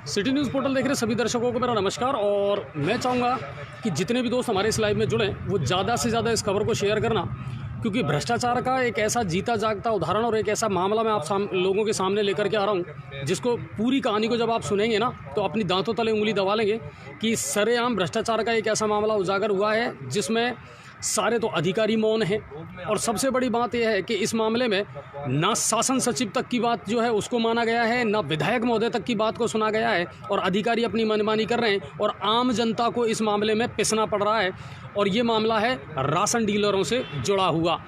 City news portal देख रहे सभी दर्शकों को मेरा नमस्कार। और मैं चाहूँगा कि जितने भी दोस्त हमारे इस लाइव में जुड़े वो ज़्यादा से ज़्यादा इस खबर को शेयर करना, क्योंकि भ्रष्टाचार का एक ऐसा जीता जागता उदाहरण और एक ऐसा मामला मैं आप लोगों के सामने लेकर के आ रहा हूँ, जिसको पूरी कहानी को जब आप सुनेंगे ना तो अपनी दांतों तले उंगली दबा लेंगे कि सरेआम भ्रष्टाचार का एक ऐसा मामला उजागर हुआ है जिसमें सारे तो अधिकारी मौन हैं। और सबसे बड़ी बात यह है कि इस मामले में ना शासन सचिव तक की बात जो है उसको माना गया है, ना विधायक महोदय तक की बात को सुना गया है, और अधिकारी अपनी मनमानी कर रहे हैं और आम जनता को इस मामले में पिसना पड़ रहा है। और ये मामला है राशन डीलरों से जुड़ा हुआ।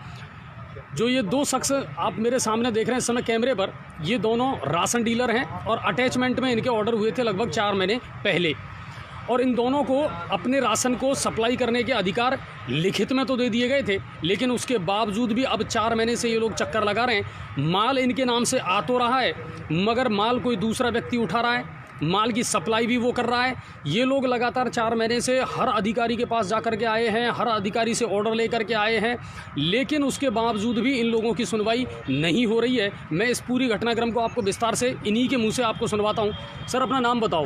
जो ये दो शख्स आप मेरे सामने देख रहे हैं इस समय कैमरे पर, ये दोनों राशन डीलर हैं और अटैचमेंट में इनके ऑर्डर हुए थे लगभग 4 महीने पहले। और इन दोनों को अपने राशन को सप्लाई करने के अधिकार लिखित में तो दे दिए गए थे, लेकिन उसके बावजूद भी अब 4 महीने से ये लोग चक्कर लगा रहे हैं। माल इनके नाम से आ तो रहा है, मगर माल कोई दूसरा व्यक्ति उठा रहा है, माल की सप्लाई भी वो कर रहा है। ये लोग लगातार 4 महीने से हर अधिकारी के पास जा कर के आए हैं, हर अधिकारी से ऑर्डर लेकर के आए हैं, लेकिन उसके बावजूद भी इन लोगों की सुनवाई नहीं हो रही है। मैं इस पूरी घटनाक्रम को आपको विस्तार से इन्हीं के मुँह से आपको सुनवाता हूँ। सर, अपना नाम बताओ।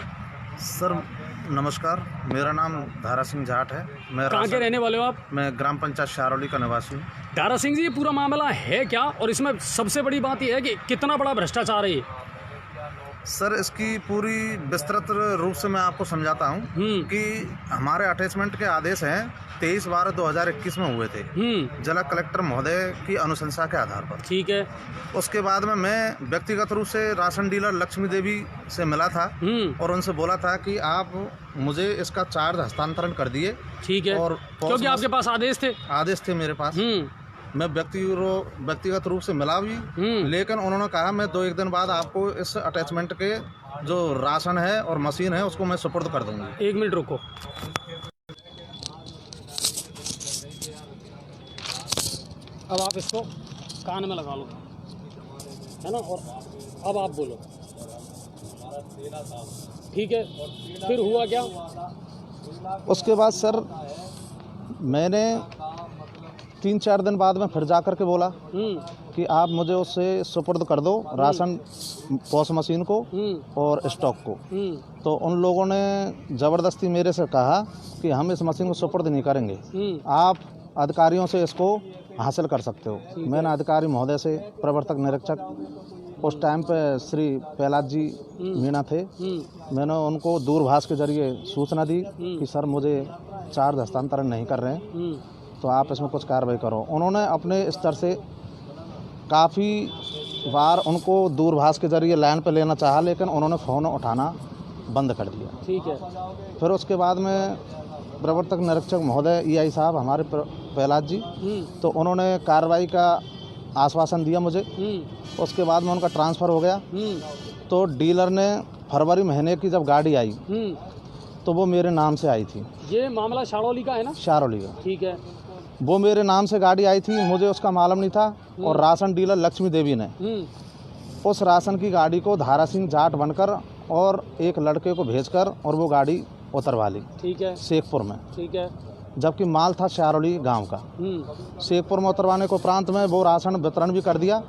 सर नमस्कार, मेरा नाम धारा सिंह जाट है। मैं कहाँ के रहने वाले हो आप? मैं ग्राम पंचायत शारौली का निवासी हूँ। धारा सिंह जी, ये पूरा मामला है क्या, और इसमें सबसे बड़ी बात यह है कि कितना बड़ा भ्रष्टाचार है ये? सर, इसकी पूरी विस्तृत रूप से मैं आपको समझाता हूँ कि हमारे अटैचमेंट के आदेश हैं 23/12/2021 में हुए थे जिला कलेक्टर महोदय की अनुशंसा के आधार पर। ठीक है। उसके बाद में मैं व्यक्तिगत रूप से राशन डीलर लक्ष्मी देवी से मिला था और उनसे बोला था कि आप मुझे इसका चार्ज हस्तांतरण कर दिए। ठीक है। और क्योंकि आपके पास आदेश थे मेरे पास। मैं व्यक्तिगत रूप से मिला भी, लेकिन उन्होंने कहा मैं 2-1 दिन बाद आपको इस अटैचमेंट के जो राशन है और मशीन है उसको मैं सुपुर्द कर दूंगा। 1 मिनट रुको। अब आप इसको कान में लगा लो, है ना, और अब आप बोलो। ठीक है, फिर हुआ क्या? उसके बाद सर मैंने 3-4 दिन बाद में फिर जा कर के बोला कि आप मुझे उससे सुपुर्द कर दो राशन पॉस मशीन को और स्टॉक को। तो उन लोगों ने ज़बरदस्ती मेरे से कहा कि हम इस मशीन को सुपुर्द नहीं करेंगे, आप अधिकारियों से इसको हासिल कर सकते हो। मैंने अधिकारी महोदय से, प्रवर्तक निरीक्षक उस टाइम पे श्री प्रहलाद जी मीणा थे, मैंने उनको दूरभाष के जरिए सूचना दी कि सर मुझे चार्ज हस्तांतरण नहीं कर रहे हैं, तो आप इसमें कुछ कार्रवाई करो। उन्होंने अपने स्तर से काफ़ी बार उनको दूरभाष के जरिए लाइन पर लेना चाहा, लेकिन उन्होंने फ़ोन उठाना बंद कर दिया। ठीक है। फिर उसके बाद में प्रवर्तक निरीक्षक महोदय EI साहब हमारे प्रहलाद जी, तो उन्होंने कार्रवाई का आश्वासन दिया मुझे। उसके बाद में उनका ट्रांसफ़र हो गया। तो डीलर ने फरवरी महीने की जब गाड़ी आई तो वो मेरे नाम से आई थी। ये मामला शारौली का है ना? शारौली का। ठीक है। वो मेरे नाम से गाड़ी आई थी, मुझे उसका मालूम नहीं था। और राशन डीलर लक्ष्मी देवी ने उस राशन की गाड़ी को धारा सिंह जाट बनकर और एक लड़के को भेजकर और वो गाड़ी उतरवा ली। ठीक है। शेखपुर में। ठीक है। जबकि माल था शारौली गांव का। शेखपुर में उतरवाने के उपरांत में वो राशन वितरण भी कर दिया।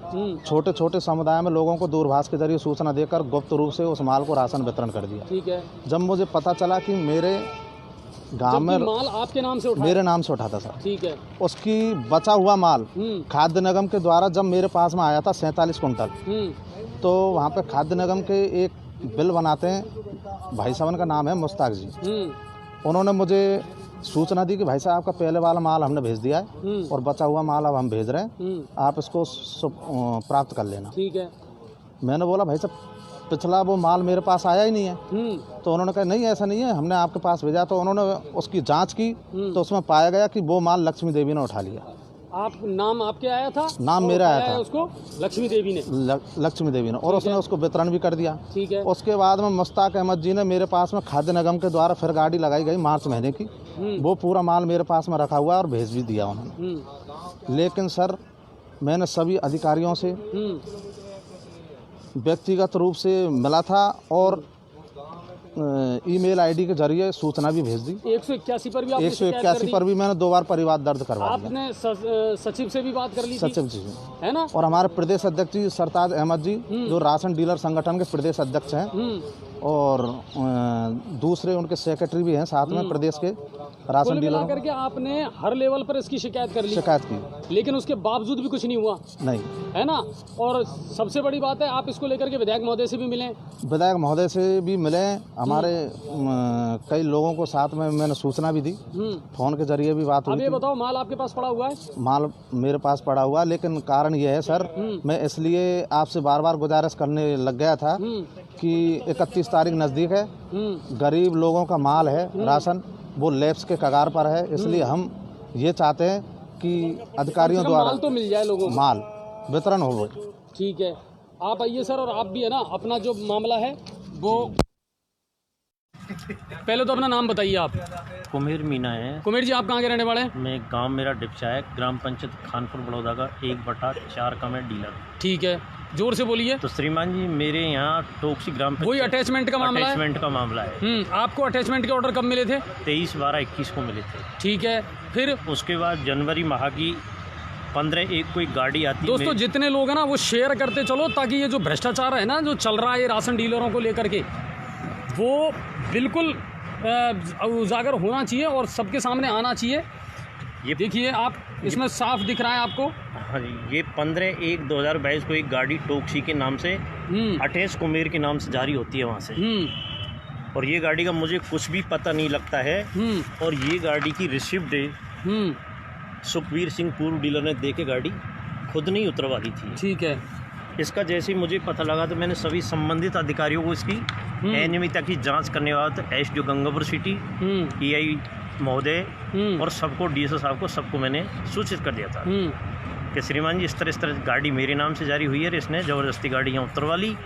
छोटे छोटे समुदाय में लोगों को दूरभाष के जरिए सूचना देकर गुप्त रूप से उस माल को राशन वितरण कर दिया। ठीक है। जब मुझे पता चला कि मेरे गांव में माल आपके नाम से उठा, मेरे नाम से उठा था सर। ठीक है। उसकी बचा हुआ माल खाद्य निगम के द्वारा जब मेरे पास में आया था 47 कुंटल, तो वहाँ पे खाद्य निगम के एक बिल बनाते हैं, भाई साहब का नाम है मुश्ताक जी। उन्होंने मुझे सूचना दी कि भाई साहब आपका पहले वाला माल हमने भेज दिया है और बचा हुआ माल अब हम भेज रहे हैं, आप इसको प्राप्त कर लेना। ठीक है। मैंने बोला भाई साहब पिछला वो माल मेरे पास आया ही नहीं है। तो उन्होंने कहा नहीं ऐसा नहीं है, हमने आपके पास भेजा। तो उन्होंने उसकी जांच की तो उसमें पाया गया कि वो माल लक्ष्मी देवी ने उठा लिया। आप नाम आपके आया था? नाम मेरा आया था। उसको लक्ष्मी देवी ने लक्ष्मी देवी ने और उसने उसको वितरण भी कर दिया। ठीक है। उसके बाद में मुश्ताक अहमद जी ने मेरे पास में खाद्य निगम के द्वारा फिर गाड़ी लगाई गई मार्च महीने की, वो पूरा माल मेरे पास में रखा हुआ और भेज भी दिया उन्होंने। लेकिन सर मैंने सभी अधिकारियों से व्यक्तिगत रूप से मिला था और ईमेल आईडी के जरिए सूचना भी भेज दी। 181 पर भी आपने 181 पर भी मैंने 2 बार परिवाद दर्ज करवा दिया। आपने सचिव से भी बात कर ली थी? सचिव जी है ना। और हमारे प्रदेश अध्यक्ष जी सरताज अहमद जी जो राशन डीलर संगठन के प्रदेश अध्यक्ष हैं और दूसरे उनके सेक्रेटरी भी हैं साथ में प्रदेश के राशन डीलर। करके आपने हर लेवल पर इसकी शिकायत कर ली, शिकायत की, लेकिन उसके बावजूद भी कुछ नहीं हुआ। नहीं, है ना। और सबसे बड़ी बात है आप इसको लेकर के विधायक महोदय से भी मिले? विधायक महोदय से भी मिले, हमारे कई लोगों को साथ में मैंने सूचना भी दी, फोन के जरिए भी बात हुई। अब ये बताओ, माल आपके पास पड़ा हुआ है? माल मेरे पास पड़ा हुआ, लेकिन कारण यह है सर, मैं इसलिए आपसे बार बार गुजारिश करने लग गया था कि 31 तारीख नज़दीक है, गरीब लोगों का माल है, राशन वो लैप्स के कगार पर है, इसलिए हम ये चाहते हैं कि अधिकारियों द्वारा माल तो मिल जाए, लोगों को माल वितरण हो। ठीक है, आप आइए सर, और आप भी है ना अपना जो मामला है वो पहले तो अपना नाम बताइए आप। कुमेर मीना है। कुमेर जी, आप कहाँ के रहने वाले हैं? मैं गांव मेरा डिप्चा है, ग्राम पंचायत खानपुर बड़ौदा का 1/4 का मैं डीलर। ठीक है, जोर से बोलिए। तो श्रीमान जी, मेरे यहाँ टोक्सी ग्राम वही अटैचमेंट का मामला है? अटैचमेंट का मामला है। आपको अटैचमेंट के ऑर्डर कब मिले थे? 23/12/21 को मिले थे। ठीक है, फिर उसके बाद जनवरी माह की 15/1 को एक गाड़ी आती है। दोस्तों जितने लोग हैं ना वो शेयर करते चलो, ताकि ये जो भ्रष्टाचार है ना जो चल रहा है राशन डीलरों को लेकर के, वो बिल्कुल उजागर होना चाहिए और सबके सामने आना चाहिए। ये देखिए आप, इसमें साफ दिख रहा है आपको। हाँ जी, ये 15/1/2022 को एक गाड़ी टोक्सी के नाम से अटैच कुमेर के नाम से जारी होती है वहाँ से, और ये गाड़ी का मुझे कुछ भी पता नहीं लगता है। और ये गाड़ी की रिसिप्ट सुखवीर सिंह पूर्व डीलर ने दे के गाड़ी खुद नहीं उतरवा दी थी। ठीक है, इसका जैसे ही मुझे पता लगा तो मैंने सभी संबंधित अधिकारियों को इसकी अनियमितता की जांच करने वाला एसडीओ गंगापुर सिटी, ईआई महोदय और सबको, डीएसओ साहब को, सबको मैंने सूचित कर दिया था कि श्रीमान जी इस तरह गाड़ी मेरे नाम से जारी हुई है, इसने ज़बरदस्ती गाड़ी यहाँ उतरवा ली,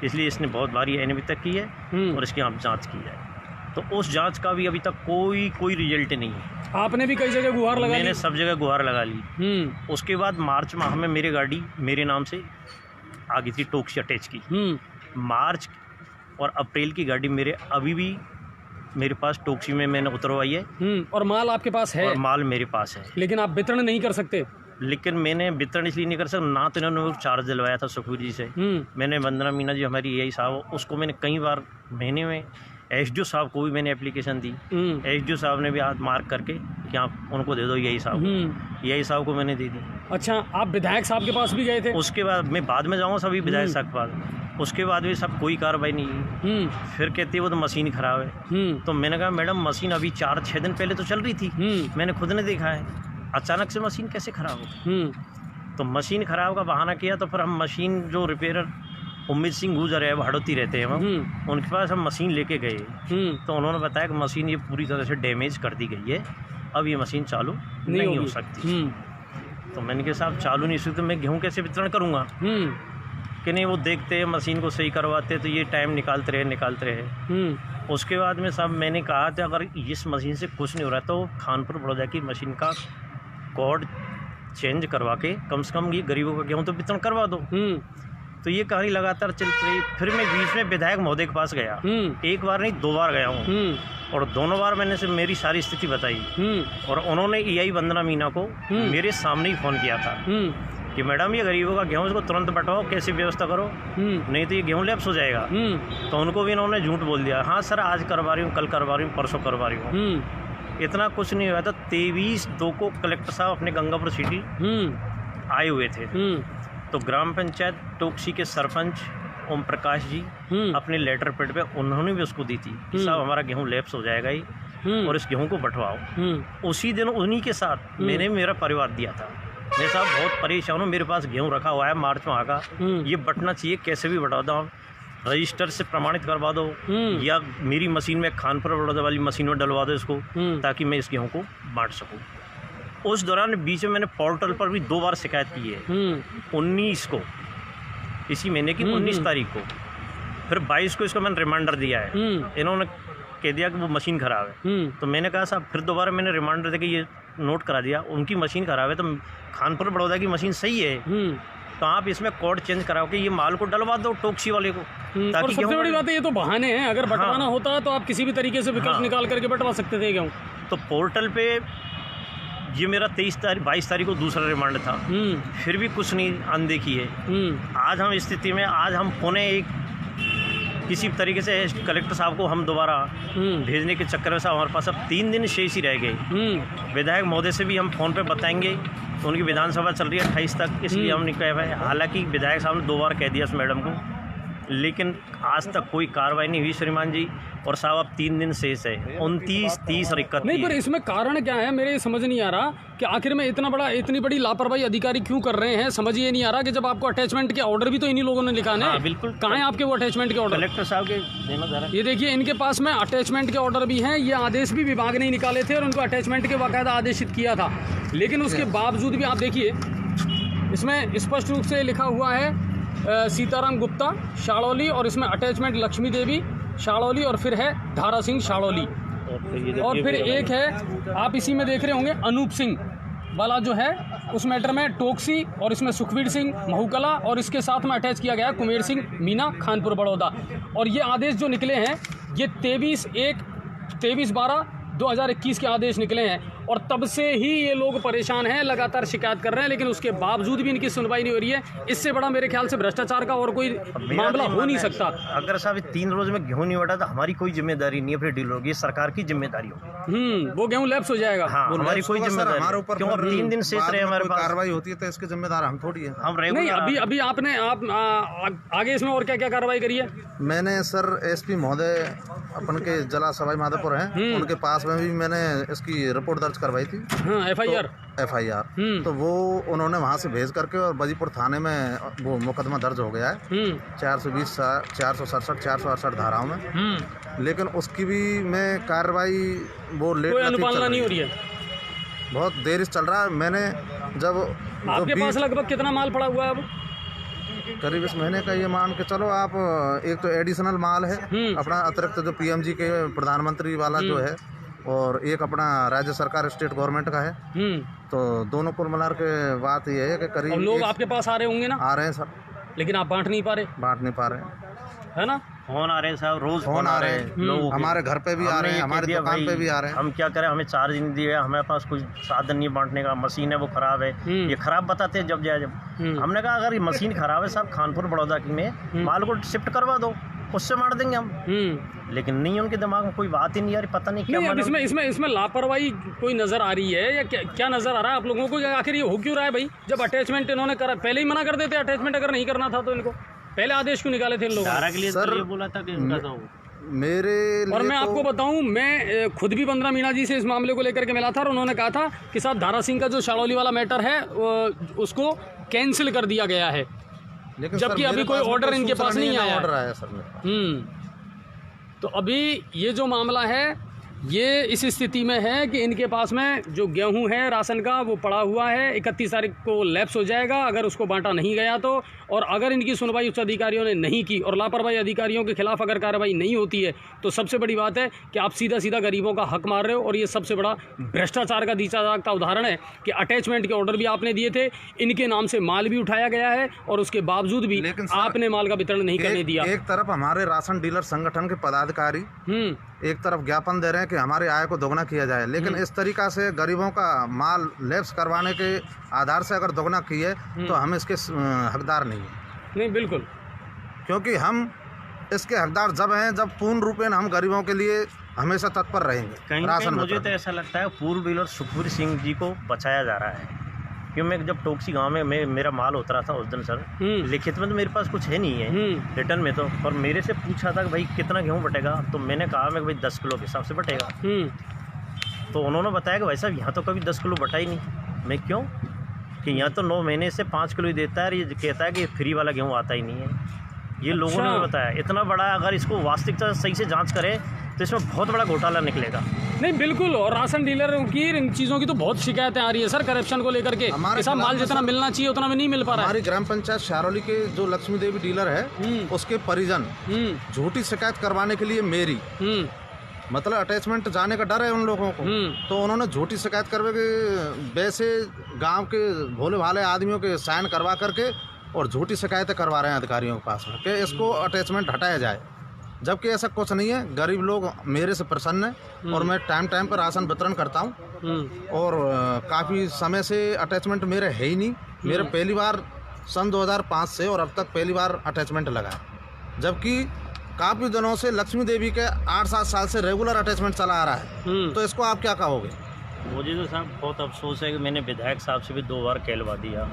इसलिए इसने बहुत भारी अनियमितता की है और इसकी आप जाँच की जाए। तो उस जांच का भी अभी तक कोई रिजल्ट नहीं है। आपने भी कई जगह गुहार लगा ली? मैंने सब जगह गुहार लगा ली। उसके बाद मार्च माह में मेरी गाड़ी मेरे नाम से आ गई थी टोक्सी अटैच की। मार्च और अप्रैल की गाड़ी मेरे अभी भी मेरे पास टोक्सी में मैंने उतरवाई है। और माल आपके पास है? और माल मेरे पास है, लेकिन आप वितरण नहीं कर सकते? लेकिन मैंने वितरण इसलिए नहीं कर सकता, ना तो इन्होंने चार्ज दिलवाया था सुखवीर जी से। मैंने वंदना मीना जी हमारी एआई साहब, उसको मैंने कई बार महीने में एसडीओ साहब को भी मैंने एप्लीकेशन दी। एसडीओ साहब ने भी हाथ मार्क करके कि आप उनको दे दो, यही साहब यही साहब को मैंने दे दी। अच्छा, आप विधायक साहब के पास भी गए थे? उसके बाद मैं बाद में जाऊँगा सभी विधायक साहब के पास, उसके बाद भी सब कोई कार्रवाई नहीं की। फिर कहते वो तो मशीन खराब है। तो मैंने कहा मैडम मशीन अभी 4-6 दिन पहले तो चल रही थी, मैंने खुद ने देखा है, अचानक से मशीन कैसे खराब हो? तो मशीन खराब का बहाना किया। तो फिर हम मशीन जो रिपेयरर उम्मीद सिंह गुजर है, भाड़ोती रहते हैं वहाँ, उनके पास हम मशीन लेके गए। तो उन्होंने बताया कि मशीन ये पूरी तरह से डैमेज कर दी गई है, अब ये मशीन चालू नहीं हो सकती। तो मैंने कहा साहब चालू नहीं सकती तो मैं गेहूँ कैसे वितरण करूँगा? कि नहीं, वो देखते हैं मशीन को सही करवाते तो ये टाइम निकालते रहे। उसके बाद में साहब मैंने कहा था अगर इस मशीन से कुछ नहीं हो रहा तो खानपुर बड़ौदा की मशीन का कोड चेंज करवा के कम से कम ये गरीबों का गेहूँ तो वितरण करवा दो। तो ये कहानी लगातार चलती रही। फिर मैं बीच में विधायक महोदय के पास गया, एक बार नहीं 2 बार गया हूँ, और दोनों बार मैंने से मेरी सारी स्थिति बताई। और उन्होंने ईआई वंदना मीना को मेरे सामने ही फ़ोन किया था कि मैडम ये गरीबों का गेहूँ इसको तुरंत बंटवाओ, कैसी व्यवस्था करो, नहीं तो ये गेहूँ लैप्स हो जाएगा। तो उनको भी इन्होंने झूठ बोल दिया, हाँ सर आज करवा रही हूँ, कल करवा रही हूँ, परसों करवा रही हूँ। इतना कुछ नहीं हुआ था। 23/2 को कलेक्टर साहब अपने गंगापुर सिटी आए हुए थे। तो ग्राम पंचायत टोक्सी के सरपंच ओम प्रकाश जी अपने लेटर पेड पे उन्होंने भी उसको दी थी कि साहब हमारा गेहूँ लैप्स हो जाएगा ही और इस गेहूँ को बंटवाओ। उसी दिन उन्हीं के साथ मैंने मेरा परिवार दिया था। मैं साहब बहुत परेशान हूँ, मेरे पास गेहूँ रखा हुआ है मार्च माह का, ये बंटना चाहिए, कैसे भी बटा दो, रजिस्टर से प्रमाणित करवा दो या मेरी मशीन में खानपुर बड़ौदा वाली मशीन में डलवा दो इसको, ताकि मैं इस गेहूँ को बांट सकूँ। उस दौरान बीच में मैंने पोर्टल पर भी 2 बार शिकायत की है, 19 को, इसी महीने की 19 तारीख को, फिर 22 को इसको मैंने रिमाइंडर दिया है। इन्होंने कह दिया कि वो मशीन ख़राब है। तो मैंने कहा साहब, फिर दोबारा मैंने रिमाइंडर दे के ये नोट करा दिया उनकी मशीन ख़राब है, तो खानपुर बड़ौदा की मशीन सही है, तो आप इसमें कोड चेंज कराओ कि ये माल को डलवा दो टोक्सी वाले को, और ताकि सबसे बड़ी बात है, ये तो बहाने हैं। अगर बंटवाना होता तो आप किसी भी तरीके से विकल्प निकाल करके बंटवा सकते थे गेहूँ। तो पोर्टल पे ये मेरा 22 तारीख को दूसरा रिमांड था, फिर भी कुछ नहीं अनदेखी है। आज हम स्थिति में, आज हम पुणे एक किसी तरीके से कलेक्टर साहब को हम दोबारा भेजने के चक्कर में साहब हमारे पास अब 3 दिन शेष ही रह गए। विधायक महोदय से भी हम फ़ोन पे बताएंगे, उनकी विधानसभा चल रही है 28 तक, इसलिए हमने कहा है। हालांकि विधायक साहब ने 2 बार कह दिया उस मैडम को, लेकिन आज तक कोई कार्रवाई नहीं हुई श्रीमान जी। और साहब अब 3 दिन शेष है, 29, 30 और 31। नहीं, पर इसमें कारण क्या है, मेरे समझ नहीं आ रहा कि आखिर में इतनी बड़ी लापरवाही अधिकारी क्यों कर रहे हैं। समझ ये नहीं आ रहा कि जब आपको अटैचमेंट के ऑर्डर भी तो इन्हीं लोगों ने लिखाने हैं। बिल्कुल, कहाँ है आपके वो अटैचमेंट के ऑर्डर? कलेक्टर साहब के देना जा रहा है। ये देखिए, इनके पास में अटैचमेंट के ऑर्डर भी हैं। ये आदेश भी विभाग ने निकाले थे और उनको अटैचमेंट के बाकायदा आदेशित किया था, लेकिन उसके बावजूद भी आप देखिए इसमें स्पष्ट रूप से लिखा हुआ है सीताराम गुप्ता शाड़ौली, और इसमें अटैचमेंट लक्ष्मी देवी शाड़ौली, और फिर है धारा सिंह शाड़ौली, और फिर एक है आप इसी में देख रहे होंगे अनूप सिंह वाला जो है उस मैटर में टोक्सी, और इसमें सुखवीर सिंह महूकला, और इसके साथ में अटैच किया गया कुमेर सिंह मीना खानपुर बड़ौदा। और ये आदेश जो निकले हैं ये 23/12/2021 के आदेश निकले हैं, और तब से ही ये लोग परेशान हैं, लगातार शिकायत कर रहे हैं, लेकिन उसके बावजूद भी इनकी सुनवाई नहीं हो रही है। इससे बड़ा मेरे ख्याल से भ्रष्टाचार का और कोई मामला हो नहीं सकता। अगर साहब 3 रोज में गेहूं नहीं बढ़ा तो हमारी कोई जिम्मेदारी नहीं है, फिर डीलर होगी, सरकार की जिम्मेदारी होगी। वो गेहूं लैप्स हो जाएगा। हाँ, हमारी कोई जिम्मेदारी हमारे ऊपर क्यों? अब 3 दिन शेष रहे हमारे पास, कार्रवाई होती है तो इसके जिम्मेदार हम थोड़ी है। हम नहीं, अभी आपने आगे इसमें और क्या क्या कार्रवाई करी है? मैंने सर एसपी महोदय अपन के जिला सवाई माधोपुर हैं, उनके पास में भी मैंने इसकी रिपोर्ट दर्ज करवाई थी। FIR तो वो उन्होंने वहाँ से भेज करके, और बजीपुर थाने में वो मुकदमा दर्ज हो गया है 420, 467, 468 धाराओं में, लेकिन उसकी भी मैं कार्रवाई वो लेट अनुपालना नहीं हो रही है, बहुत देर से चल रहा है। मैंने जब आपके पास लगभग कितना माल पड़ा हुआ है अब? करीब इस महीने का ये मान के चलो आप, एक तो एडिशनल माल है अपना अतिरिक्त जो PMG के प्रधानमंत्री वाला जो है, और एक अपना राज्य सरकार स्टेट गवर्नमेंट का है। तो दोनों कुल मिलाकर के बात ये है कि करीब लोग आपके पास आ रहे होंगे ना? आ रहे हैं सर, लेकिन आप बांट नहीं पा रहे, है ना? फोन आ रहे हैं साहब, रोज फोन आ रहे हैं लोग, हमारे घर पे भी आ रहे हैं, हमारी दुकान पे भी आ रहे हैं। हम क्या करें, हमें चार्ज नहीं दिया, हमारे पास कोई साधन नहीं बांटने का, मशीन है वो खराब है, ये खराब बताते हैं जब जाए। हमने कहा अगर ये मशीन खराब है साहब, खानपुर बड़ौदा की में माल को शिफ्ट करवा दो, उससे बांट देंगे हम। लेकिन नहीं, उनके दिमाग में कोई बात ही नहीं आ रही, पता नहीं क्या। इसमें लापरवाही कोई नजर आ रही है या क्या नजर आ रहा है आप लोगों को? आखिर ये हो क्यों रहा है भाई? जब अटैचमेंट इन्होंने करा, पहले ही मना कर देते अटैचमेंट अगर नहीं करना था तो इनको पहले आदेश क्यों निकाले थे इन लोगों के लिए? सर, ये बोला था कि इनका था मेरे लिए। और मैं आपको बताऊं, मैं खुद भी 15 मीना जी से इस मामले को लेकर के मिला था, और उन्होंने कहा था कि साहब धारा सिंह का जो शाड़ौली वाला मैटर है उसको कैंसिल कर दिया गया है, जबकि अभी कोई ऑर्डर इनके पास नहीं आया है। तो अभी ये जो मामला है ये इस स्थिति में है कि इनके पास में जो गेहूं है राशन का वो पड़ा हुआ है, 31 तारीख को लैप्स हो जाएगा अगर उसको बांटा नहीं गया तो। और अगर इनकी सुनवाई उच्च अधिकारियों ने नहीं की और लापरवाही अधिकारियों के खिलाफ अगर कार्रवाई नहीं होती है तो सबसे बड़ी बात है कि आप सीधा सीधा गरीबों का हक मार रहे हो। और ये सबसे बड़ा भ्रष्टाचार का दीचा जागता उदाहरण है कि अटैचमेंट के ऑर्डर भी आपने दिए थे, इनके नाम से माल भी उठाया गया है और उसके बावजूद भी आपने माल का वितरण नहीं करने दिया। एक तरफ हमारे राशन डीलर संगठन के पदाधिकारी एक तरफ ज्ञापन दे रहे हैं कि हमारी आय को दोगुना किया जाए, लेकिन इस तरीका से गरीबों का माल लैप्स करवाने के आधार से अगर दोगुना किए तो हम इसके हकदार नहीं हैं। नहीं, बिल्कुल, क्योंकि हम इसके हकदार जब हैं जब पूर्ण रूपेण हम गरीबों के लिए हमेशा तत्पर रहेंगे। कहीं मुझे तो ऐसा लगता है पूर्व डीलर सुखवीर सिंह जी को बचाया जा रहा है, क्यों? मैं जब टोक्सी गांव में मेरा माल उतरा था उस दिन सर, लिखित में तो मेरे पास कुछ है नहीं है, रिटर्न में तो, और मेरे से पूछा था कि भाई कितना गेहूँ बटेगा, तो मैंने कहा मैं भाई 10 किलो के हिसाब से बटेगा। तो उन्होंने बताया कि भाई साहब यहाँ तो कभी 10 किलो बटा ही नहीं। मैं क्यों? कि यहाँ तो 9 महीने से 5 किलो ही देता है, और ये कहता है कि फ्री वाला गेहूँ आता ही नहीं है। ये लोगों ने बताया। इतना बड़ा अगर इसको वास्तविकता सही से जांच करे तो इसमें बहुत बड़ा घोटाला निकलेगा। नहीं, बिल्कुल, और राशन डीलरों की इन चीज़ों की तो बहुत शिकायतें आ रही है सर, करप्शन को लेकर के। ऐसा माल जितना मिलना चाहिए उतना भी नहीं मिल पा रहा है। हमारी ग्राम पंचायत शाड़ौली के जो लक्ष्मी देवी डीलर है उसके परिजन झूठी शिकायत करवाने के लिए मेरी मतलब अटैचमेंट जाने का डर है उन लोगों को, तो उन्होंने झूठी शिकायत करवे के वैसे गांव के भोले भाले आदमियों के साइन करवा करके और झूठी शिकायतें करवा रहे हैं अधिकारियों के पास में कि इसको अटैचमेंट हटाया जाए, जबकि ऐसा कुछ नहीं है। गरीब लोग मेरे से प्रसन्न हैं और मैं टाइम टाइम पर राशन वितरण करता हूँ और काफ़ी समय से अटैचमेंट मेरे है ही नहीं। मेरे पहली बार सन 2005 से और अब तक पहली बार अटैचमेंट लगा है, जबकि काफ़ी दिनों से लक्ष्मी देवी के 8-7 साल से रेगुलर अटैचमेंट चला आ रहा है। तो इसको आप क्या कहोगे? मुझे तो साहब बहुत अफसोस है कि मैंने विधायक साहब से भी 2 बार कहलवा दिया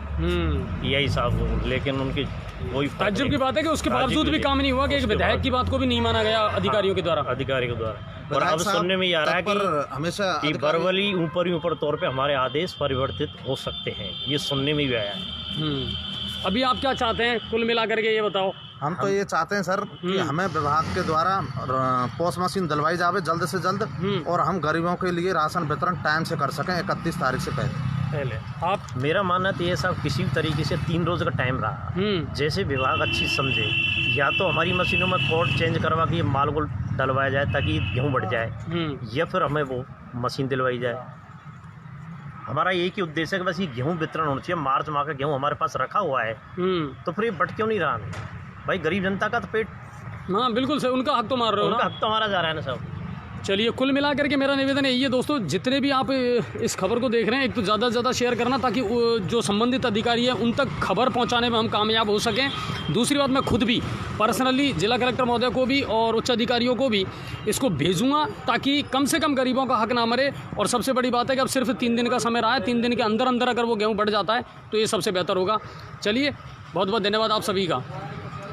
यही साहब को, लेकिन उनकी वही ताज्जुब की बात है कि उसके बावजूद भी काम नहीं हुआ कि एक विधायक की बात को भी नहीं माना गया अधिकारियों के द्वारा। और अब सुनने में आ रहा है कि हमेशा बरवली ऊपर तौर पे हमारे आदेश परिवर्तित हो सकते हैं, ये सुनने में भी आया है। अभी आप क्या चाहते हैं कुल मिलाकर के ये बताओ? हम तो ये चाहते हैं सर कि हमें विभाग के द्वारा पोस्ट मशीन दिलवाई जावे जल्द से जल्द और हम गरीबों के लिए राशन वितरण टाइम से कर सकें 31 तारीख से पहले। आप मेरा मानना तो ये साहब किसी भी तरीके से 3 रोज़ का टाइम रहा, जैसे विभाग अच्छी समझे, या तो हमारी मशीनों में कोड चेंज करवा के माल को डलवाया जाए ताकि गेहूँ बढ़ जाए, या फिर हमें वो मशीन दिलवाई जाए। हमारा एक ही उद्देश्य है कि बस ये गेहूँ वितरण होना चाहिए। मार्च माह का गेहूँ हमारे पास रखा हुआ है, तो फिर ये बढ़ क्यों नहीं रहा? भाई गरीब जनता का तो पेट, हाँ बिल्कुल सही, उनका हक तो मार रहे हो ना, उनका हक तो मारा जा रहा है ना साहब। चलिए कुल मिलाकर के मेरा निवेदन है ये दोस्तों, जितने भी आप इस खबर को देख रहे हैं, एक तो ज़्यादा से ज़्यादा शेयर करना ताकि जो संबंधित अधिकारी है उन तक खबर पहुंचाने में हम कामयाब हो सकें। दूसरी बात, मैं खुद भी पर्सनली जिला कलेक्टर महोदय को भी और उच्च अधिकारियों को भी इसको भेजूंगा ताकि कम से कम गरीबों का हक ना मरे। और सबसे बड़ी बात है कि अब सिर्फ 3 दिन का समय रहा है, 3 दिन के अंदर अंदर अगर वो गेहूँ बढ़ जाता है तो ये सबसे बेहतर होगा। चलिए बहुत बहुत धन्यवाद आप सभी का।